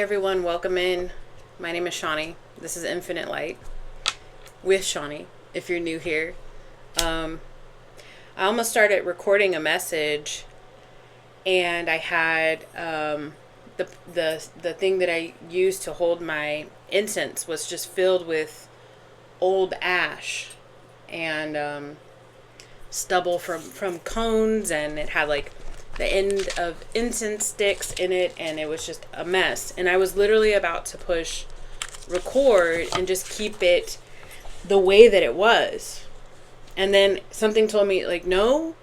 everyone, welcome in. My name is Shawnee. This is Infinite Light with Shawnee, if you're new here. I almost started recording a message, and I had the thing that I used to hold my incense was just filled with old ash and stubble from cones, and it had like the end of incense sticks in it, and it was just a mess. And I was literally about to push record and just keep it the way that it was. And then something told me, like, no,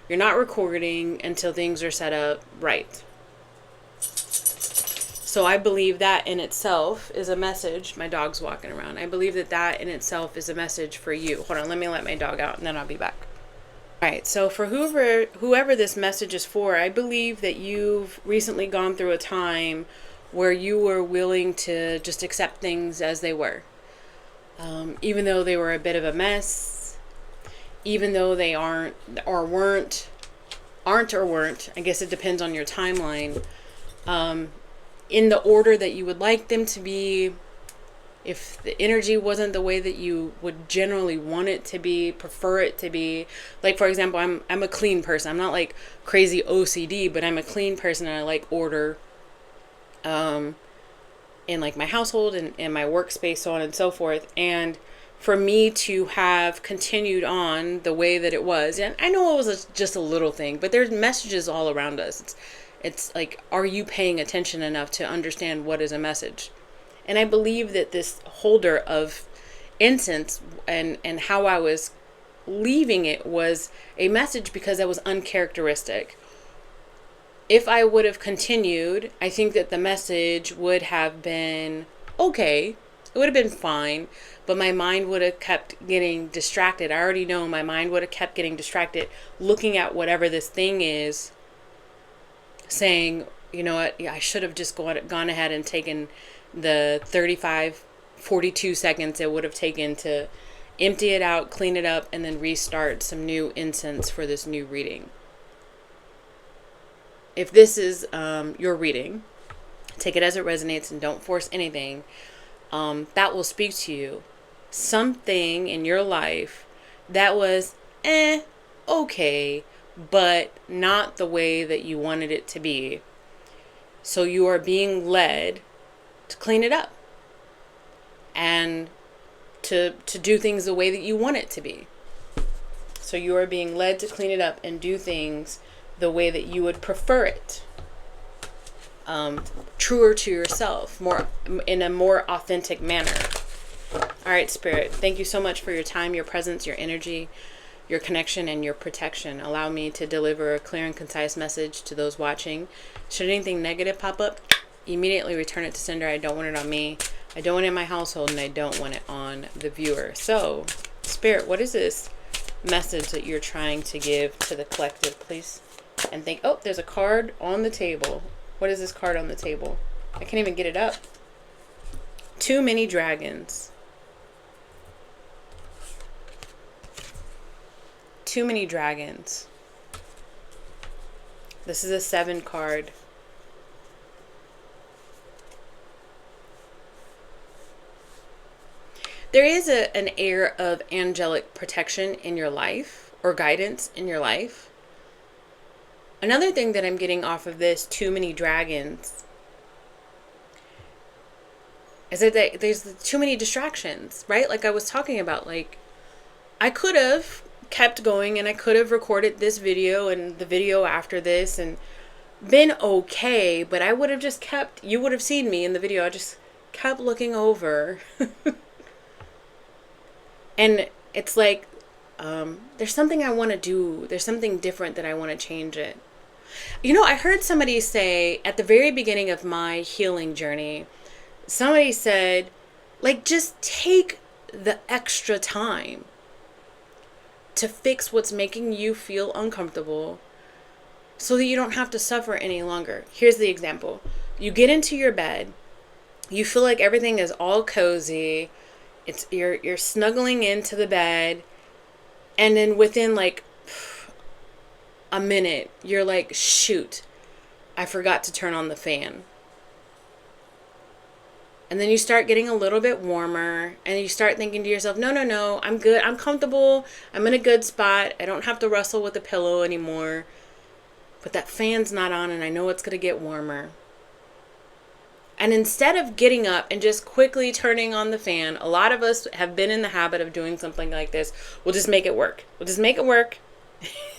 you're not recording until things are set up right. So I believe that in itself is a message. My dog's walking around. I believe that in itself is a message for you. Hold on, let me let my dog out and then I'll be back. All right, so for whoever this message is for, I believe that you've recently gone through a time where you were willing to just accept things as they were. Even though they were a bit of a mess, even though they aren't or weren't, I guess it depends on your timeline, in the order that you would like them to be. If the energy wasn't the way that you would generally want it to be, prefer it to be. Like, for example, I'm a clean person. I'm not like crazy OCD, but I'm a clean person and I like order in like my household and in my workspace, so on and so forth. And for me to have continued on the way that it was, and I know it was just a little thing, but there's messages all around us. It's like, are you paying attention enough to understand what is a message? And I believe that this holder of incense and how I was leaving it was a message because it was uncharacteristic. If I would have continued, I think that the message would have been okay. It would have been fine, but my mind would have kept getting distracted. I already know my mind would have kept getting distracted, looking at whatever this thing is, saying, you know what, yeah, I should have just gone ahead and taken the 42 seconds it would have taken to empty it out, clean it up, and then restart some new incense for this new reading. If this is your reading, take it as it resonates and don't force anything. That will speak to you. Something in your life that was okay, but not the way that you wanted it to be. So you are being led to clean it up and to do things the way that you want it to be. So you are being led to clean it up and do things the way that you would prefer it. Truer to yourself, more in a more authentic manner. All right, Spirit, thank you so much for your time, your presence, your energy, your connection, and your protection. Allow me to deliver a clear and concise message to those watching. Should anything negative pop up, immediately return it to sender. I don't want it on me. I don't want it in my household, and I don't want it on the viewer. So, Spirit, what is this message that you're trying to give to the collective, please? And think, oh, there's a card on the table. What is this card on the table? I can't even get it up. Too many dragons. Too many dragons. This is a 7 card. There is an air of angelic protection in your life or guidance in your life. Another thing that I'm getting off of this too many dragons is that there's too many distractions, right? Like I was talking about, like I could have kept going and I could have recorded this video and the video after this and been okay, but I would have just kept, you would have seen me in the video, I just kept looking over. And it's like, there's something I want to do. There's something different that I want to change it. You know, I heard somebody say at the very beginning of my healing journey, somebody said, like, just take the extra time to fix what's making you feel uncomfortable so that you don't have to suffer any longer. Here's the example. You get into your bed. You feel like everything is all cozy. You're snuggling into the bed, and then within like a minute, you're like, shoot, I forgot to turn on the fan. And then you start getting a little bit warmer and you start thinking to yourself, no, no, no, I'm good. I'm comfortable. I'm in a good spot. I don't have to wrestle with the pillow anymore. But that fan's not on and I know it's going to get warmer. And instead of getting up and just quickly turning on the fan, a lot of us have been in the habit of doing something like this. We'll just make it work. We'll just make it work.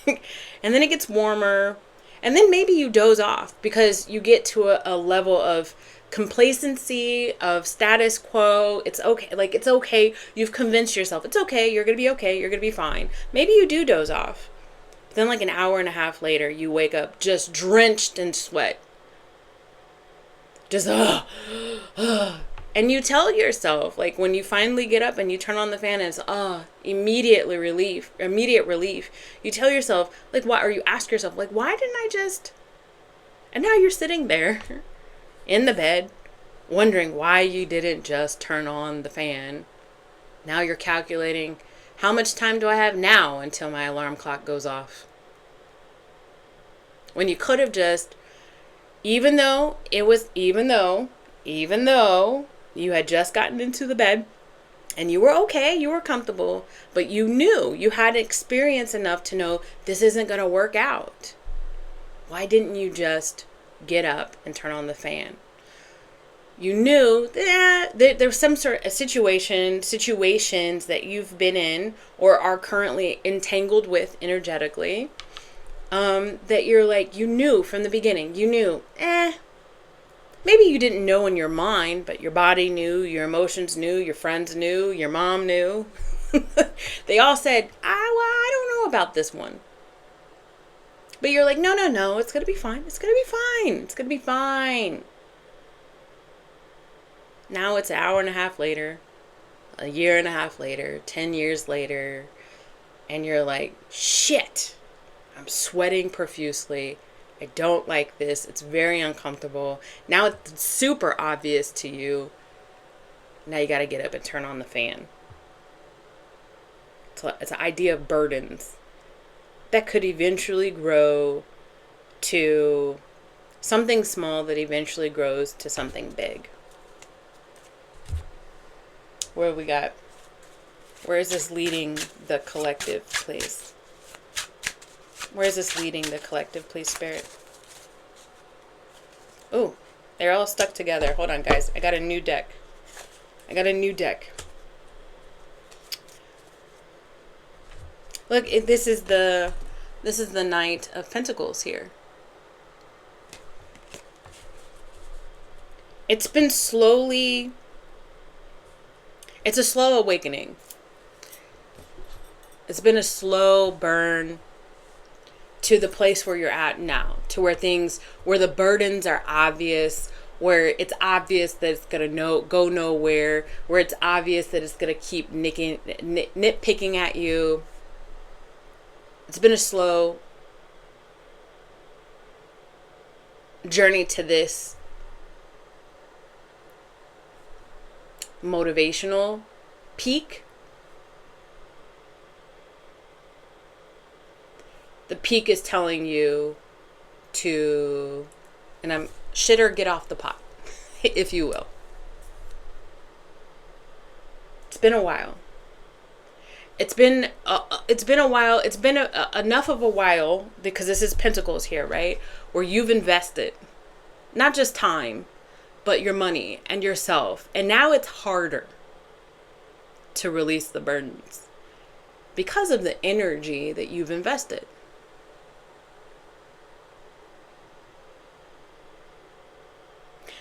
And then it gets warmer. And then maybe you doze off because you get to a level of complacency, of status quo. It's okay. Like, it's okay. You've convinced yourself it's okay. You're going to be okay. You're going to be fine. Maybe you do doze off. But then like an hour and a half later, you wake up just drenched in sweat. Just, and you tell yourself, like when you finally get up and you turn on the fan, it's, immediate relief. You tell yourself, like, why, or you ask yourself, like, why didn't I just, and now you're sitting there in the bed, wondering why you didn't just turn on the fan. Now you're calculating, how much time do I have now until my alarm clock goes off? When you could have just, even though you had just gotten into the bed and you were okay, you were comfortable, but you knew, you had experience enough to know this isn't going to work out. Why didn't you just get up and turn on the fan? You knew that there's some sort of situations that you've been in or are currently entangled with energetically, that you're like, you knew from the beginning, you knew, maybe you didn't know in your mind, but your body knew, your emotions knew, your friends knew, your mom knew. They all said, I don't know about this one. But you're like, no, it's going to be fine. It's going to be fine. It's going to be fine. Now it's an hour and a half later, a year and a half later, 10 years later, and you're like, shit, I'm sweating profusely. I don't like this. It's very uncomfortable. Now it's super obvious to you. Now you got to get up and turn on the fan. It's an idea of burdens that could eventually grow to something small that eventually grows to something big. Where we got? Where is this leading the collective, please? Where is this leading the collective, please, Spirit? Oh, they're all stuck together. Hold on, guys. I got a new deck. Look, this is the Knight of Pentacles here. It's been slowly. It's a slow awakening. It's been a slow burn to the place where you're at now, to where the burdens are obvious, where it's obvious that it's going to go nowhere, where it's obvious that it's going to keep nitpicking at you. It's been a slow journey to this motivational peak. The peak is telling you to, and I'm shit or get off the pot, if you will. It's been a while. It's been a while. It's been enough of a while, because this is Pentacles here, right? Where you've invested not just time, but your money and yourself. And now it's harder to release the burdens because of the energy that you've invested.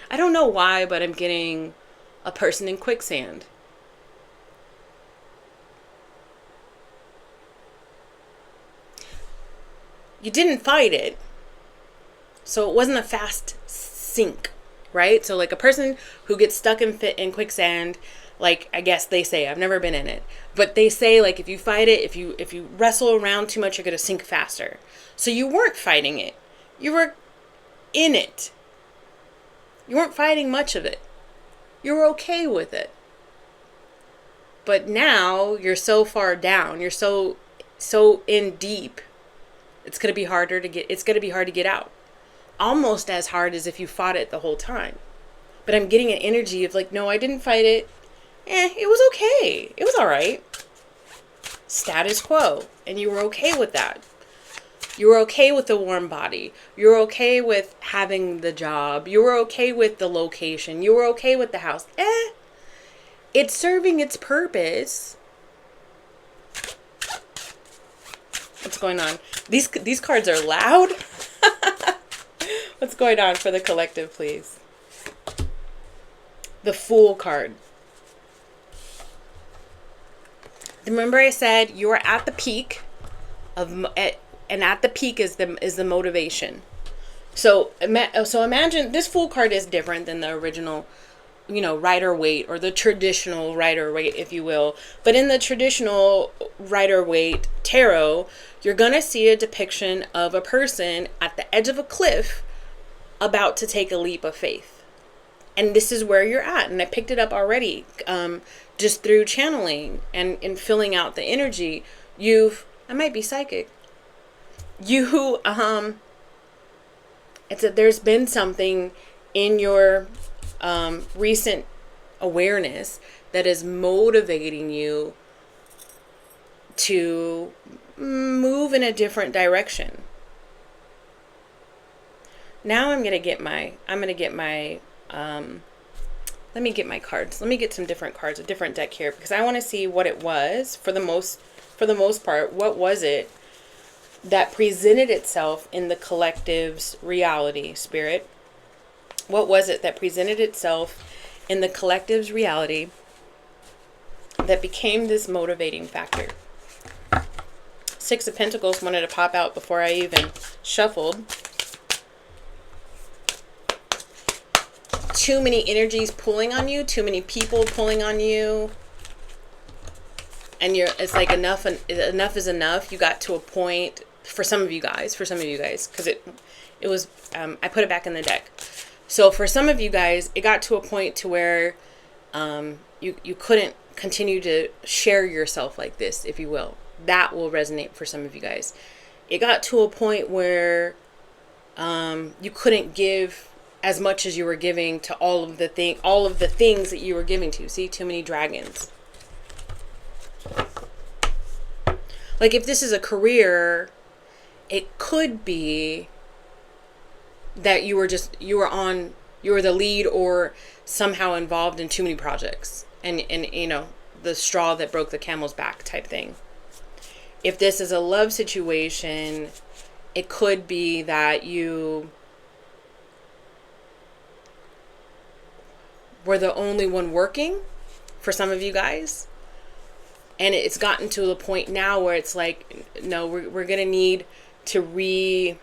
I don't know why, but I'm getting a person in quicksand. You didn't fight it, so it wasn't a fast sink, right? So like a person who gets stuck in quicksand, like, I guess they say, I've never been in it, but they say, like, if you fight it, if you wrestle around too much, you're going to sink faster. So you weren't fighting it. You were in it. You weren't fighting much of it. You were okay with it. But now you're so far down. You're so in deep. It's going to be hard to get out. Almost as hard as if you fought it the whole time. But I'm getting an energy of like, no, I didn't fight it. It was okay. It was all right. Status quo. And you were okay with that. You were okay with the warm body. You were okay with having the job. You were okay with the location. You were okay with the house. It's serving its purpose. What's going on? These cards are loud. What's going on for the collective, please? The Fool card. Remember I said you are at the peak of, and at the peak is the motivation. So imagine this Fool card is different than the original, Rider-Waite, or the traditional Rider-Waite, if you will. But in the traditional Rider-Waite tarot, you're gonna see a depiction of a person at the edge of a cliff about to take a leap of faith. And this is where you're at. And I picked it up already, just through channeling and in filling out the energy. I might be psychic. There's been something in your recent awareness that is motivating you to move in a different direction. Now let me get my cards. Let me get some different cards, a different deck here, because I want to see what it was for the most part. What was it that presented itself in the collective's reality, Spirit? What was it that presented itself in the collective's reality that became this motivating factor? Six of Pentacles wanted to pop out before I even shuffled. Too many energies pulling on you, too many people pulling on you. And it's like enough is enough. You got to a point, for some of you guys, because it was, I put it back in the deck. So for some of you guys, it got to a point to where you couldn't continue to share yourself like this, if you will. That will resonate for some of you guys. It got to a point where you couldn't give as much as you were giving to all of the things that you were giving to. See, too many dragons. Like if this is a career, it could be that you were the lead or somehow involved in too many projects, and the straw that broke the camel's back type thing. If this is a love situation, it could be that you were the only one working for some of you guys. And it's gotten to the point now where it's like, no, we're going to need to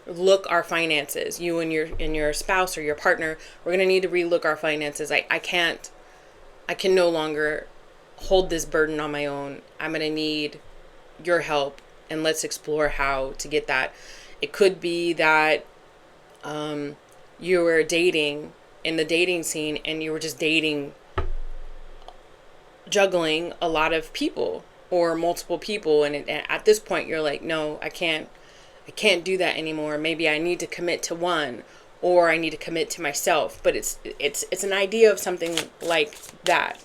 look our finances. You and your spouse or your partner, we're going to need to relook our finances. I can no longer hold this burden on my own. I'm going to need your help, and let's explore how to get that. It could be that you were dating in the dating scene and you were just juggling a lot of people or multiple people, and at this point you're like, no, I can't do that anymore. Maybe I need to commit to one, or I need to commit to myself. But it's an idea of something like that.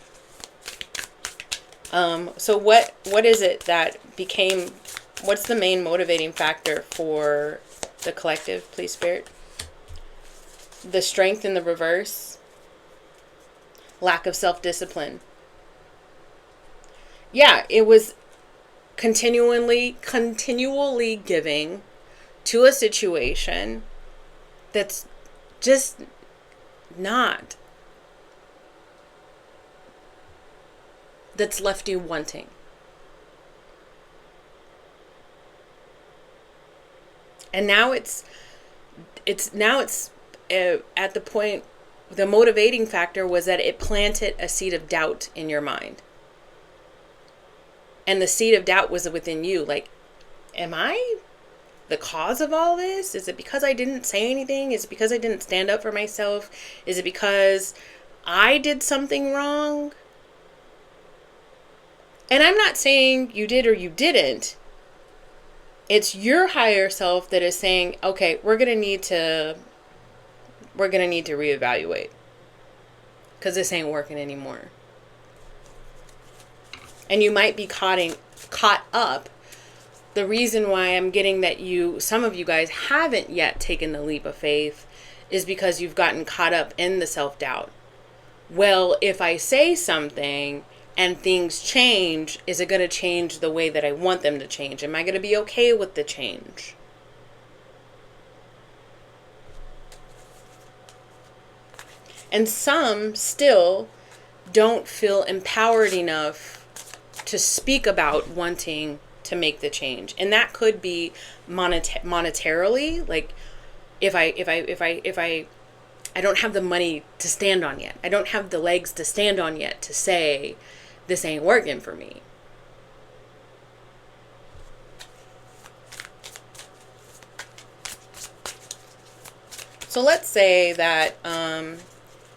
So what is it that became, what's the main motivating factor for the collective, please, Spirit? The Strength in the reverse. Lack of self-discipline. Yeah, it was continually giving to a situation that's just not, that's left you wanting. And now it's at the point, the motivating factor was that it planted a seed of doubt in your mind. And the seed of doubt was within you. Like, am I the cause of all this? Is it because I didn't say anything? Is it because I didn't stand up for myself? Is it because I did something wrong? And I'm not saying you did or you didn't. It's your higher self that is saying, okay, we're going to need to we're going to need to reevaluate, because this ain't working anymore. And you might be caught up. The reason why I'm getting that some of you guys haven't yet taken the leap of faith is because you've gotten caught up in the self-doubt. Well, if I say something and things change, is it going to change the way that I want them to change? Am I going to be okay with the change? And some still don't feel empowered enough to speak about wanting to make the change. And that could be monetarily, like if I don't have the money to stand on yet. I don't have the legs to stand on yet to say this ain't working for me. So let's say that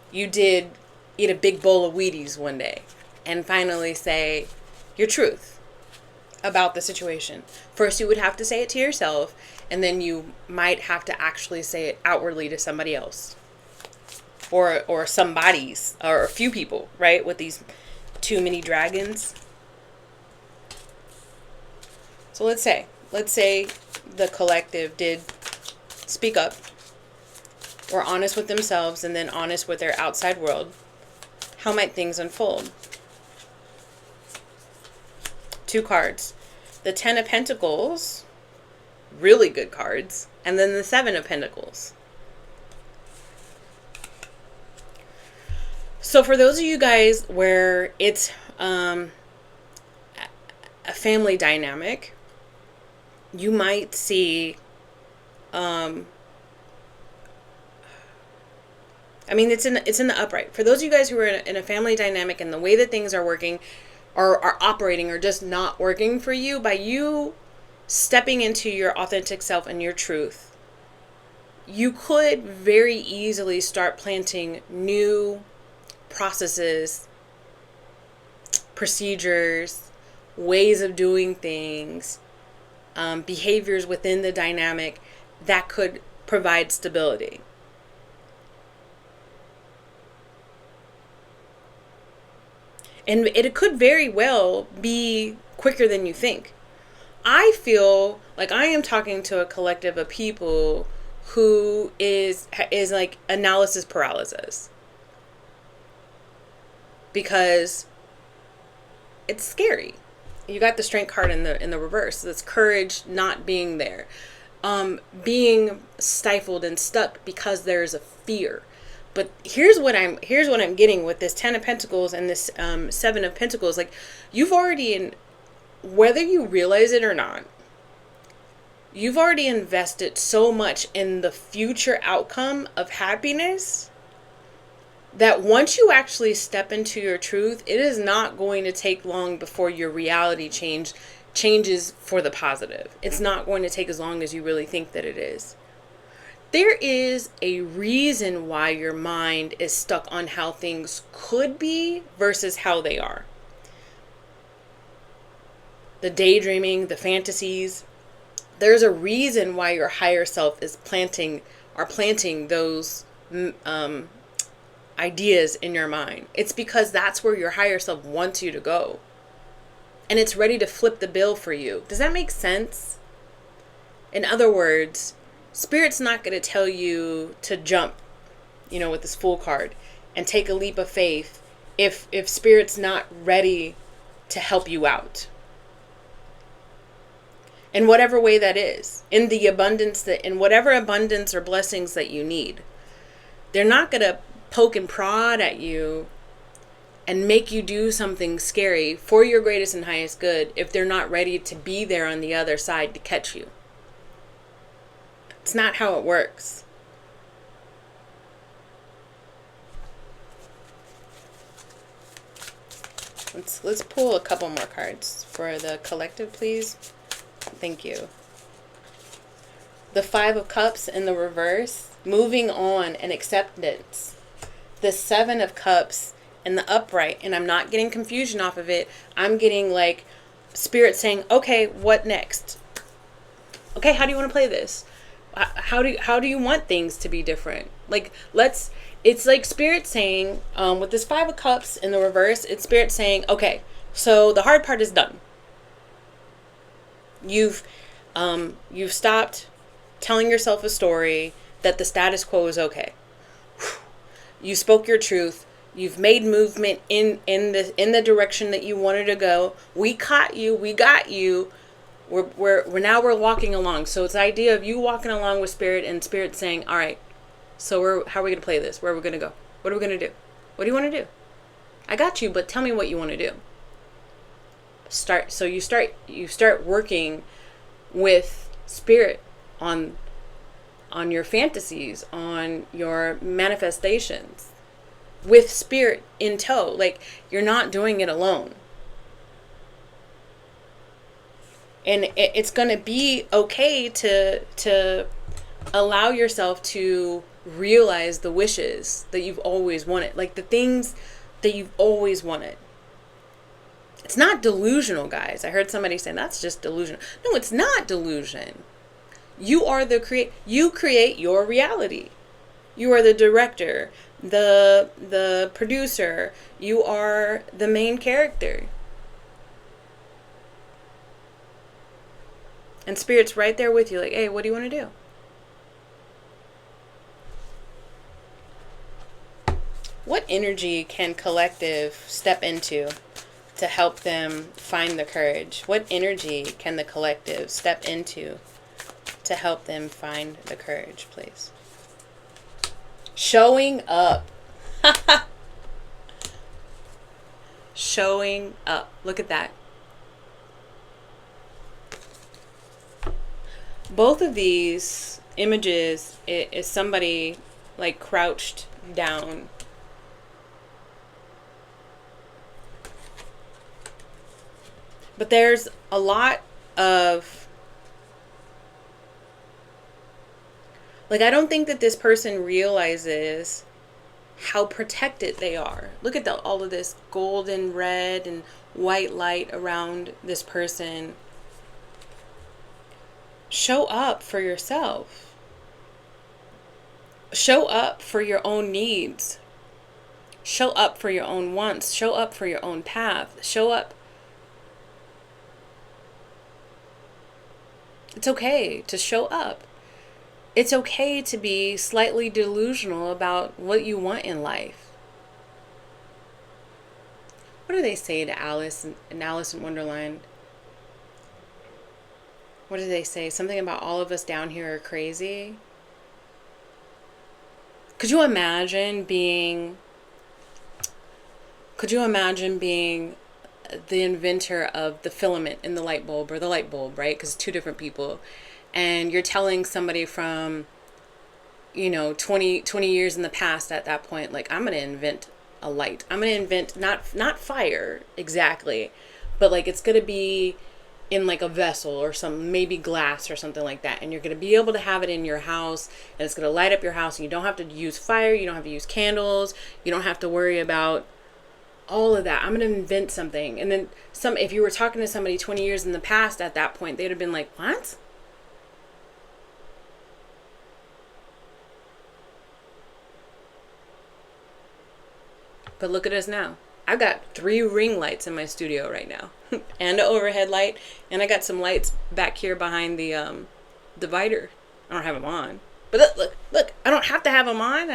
you did eat a big bowl of Wheaties one day and finally say your truth about the situation. First, you would have to say it to yourself, and then you might have to actually say it outwardly to somebody else. Or somebody's, or a few people, right? With these too many dragons. So let's say the collective did speak up, were honest with themselves, and then honest with their outside world. How might things unfold? 2 cards. The 10 of Pentacles, really good cards, and then the 7 of Pentacles. So for those of you guys where it's a family dynamic, you might see, it's in the upright. For those of you guys who are in a family dynamic and the way that things are working or are operating or just not working for you, by you stepping into your authentic self and your truth, you could very easily start planting new processes, procedures, ways of doing things, behaviors within the dynamic that could provide stability. And it could very well be quicker than you think. I feel like I am talking to a collective of people who is like analysis paralysis. Because it's scary. You got the Strength card in the reverse. That's courage not being there. Being stifled and stuck because there's a fear. But here's what I'm getting with this 10 of Pentacles and this 7 of Pentacles. Like, you've already, whether you realize it or not, you've already invested so much in the future outcome of happiness that once you actually step into your truth, it is not going to take long before your reality changes for the positive. It's not going to take as long as you really think that it is. There is a reason why your mind is stuck on how things could be versus how they are. The daydreaming, the fantasies. There's a reason why your higher self is planting those ideas in your mind. It's because that's where your higher self wants you to go. And it's ready to flip the bill for you. Does that make sense? In other words, Spirit's not going to tell you to jump, with this Fool card and take a leap of faith if Spirit's not ready to help you out. In whatever way that is. In whatever abundance or blessings that you need. They're not going to poke and prod at you and make you do something scary for your greatest and highest good if they're not ready to be there on the other side to catch you. It's not how it works. Let's pull a couple more cards for the collective, please. Thank you. The 5 of Cups in the reverse, moving on and acceptance. The 7 of Cups in the upright, and I'm not getting confusion off of it. I'm getting like Spirit saying, okay, what next? Okay, how do you want to play this? how do you want things to be different? Like, it's like Spirit saying, with this 5 of Cups in the reverse, it's Spirit saying, okay, so the hard part is done. You've stopped telling yourself a story that the status quo is okay. You spoke your truth. You've made movement in the direction that you wanted to go. We caught you. We got you. We're walking along. So it's the idea of you walking along with Spirit, and Spirit saying, all right, so how are we going to play this? Where are we going to go? What are we going to do? What do you want to do? I got you, but tell me what you want to do. You start working with Spirit on your fantasies, on your manifestations, with Spirit in tow. Like, you're not doing it alone. And it's going to be okay to allow yourself to realize the wishes that you've always wanted, like the things that you've always wanted. It's not delusional, guys. I heard somebody saying that's just delusion. No, it's not delusion. You are you create your reality. You are the director, the producer. You are the main character. And Spirit's right there with you, like, hey, what do you want to do? What energy can collective step into to help them find the courage? What energy can the collective step into to help them find the courage, please? Showing up. Showing up. Look at that. Both of these images is somebody like crouched down. But there's a lot of, like, I don't think that this person realizes how protected they are. Look at all of this golden, red, and white light around this person. Show up for yourself. Show up for your own needs. Show up for your own wants. Show up for your own path. Show up. It's okay to show up. It's okay to be slightly delusional about what you want in life. What do they say to Alice in Alice in Wonderland? What do they say? Something about all of us down here are crazy. Could you imagine being the inventor of the filament in the light bulb, or the light bulb, right? Because it's two different people. And you're telling somebody from, 20 years in the past at that point, like, I'm going to invent a light. I'm going to invent not fire exactly, but like it's going to be in like a vessel or some, maybe glass or something like that. And you're going to be able to have it in your house, and it's going to light up your house, and you don't have to use fire. You don't have to use candles. You don't have to worry about all of that. I'm going to invent something. And then if you were talking to somebody 20 years in the past at that point, they'd have been like, what? But look at us now. I've got 3 ring lights in my studio right now and an overhead light. And I got some lights back here behind the divider. I don't have them on. But look, I don't have to have them on.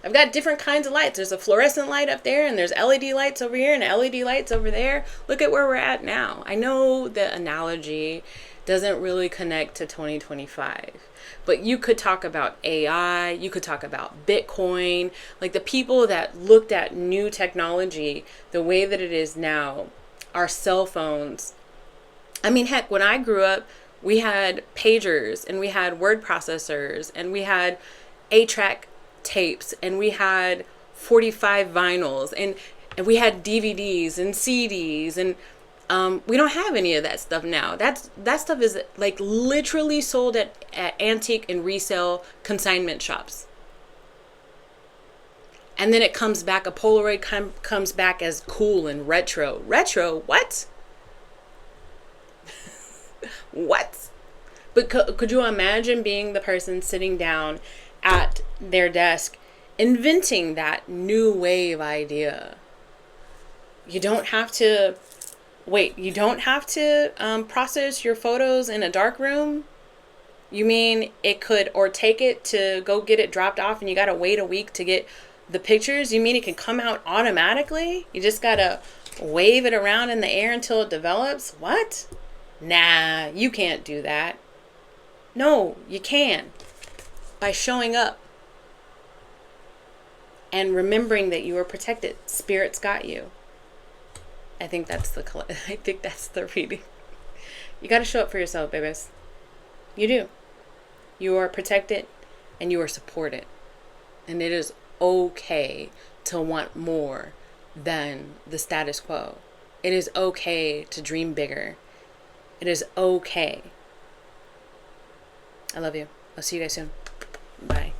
I've got different kinds of lights. There's a fluorescent light up there, and there's LED lights over here and LED lights over there. Look at where we're at now. I know the analogy doesn't really connect to 2025. But you could talk about AI, you could talk about Bitcoin, like the people that looked at new technology the way that it is now, our cell phones. I mean, heck, when I grew up, we had pagers, and we had word processors, and we had 8-track tapes, and we had 45 vinyls, and we had DVDs and CDs, and we don't have any of that stuff now. That stuff is like literally sold at antique and resale consignment shops. And then it comes back, a Polaroid comes back as cool and retro. Retro? What? What? But could you imagine being the person sitting down at their desk inventing that new wave idea? You don't have to process your photos in a dark room? You mean it could, or take it to go get it dropped off and you gotta wait a week to get the pictures? You mean it can come out automatically? You just gotta wave it around in the air until it develops? What? Nah, you can't do that. No, you can. By showing up and remembering that you are protected. Spirit's got you. I think that's the reading. You got to show up for yourself, babies. You do. You are protected and you are supported. And it is okay to want more than the status quo. It is okay to dream bigger. It is okay. I love you. I'll see you guys soon. Bye.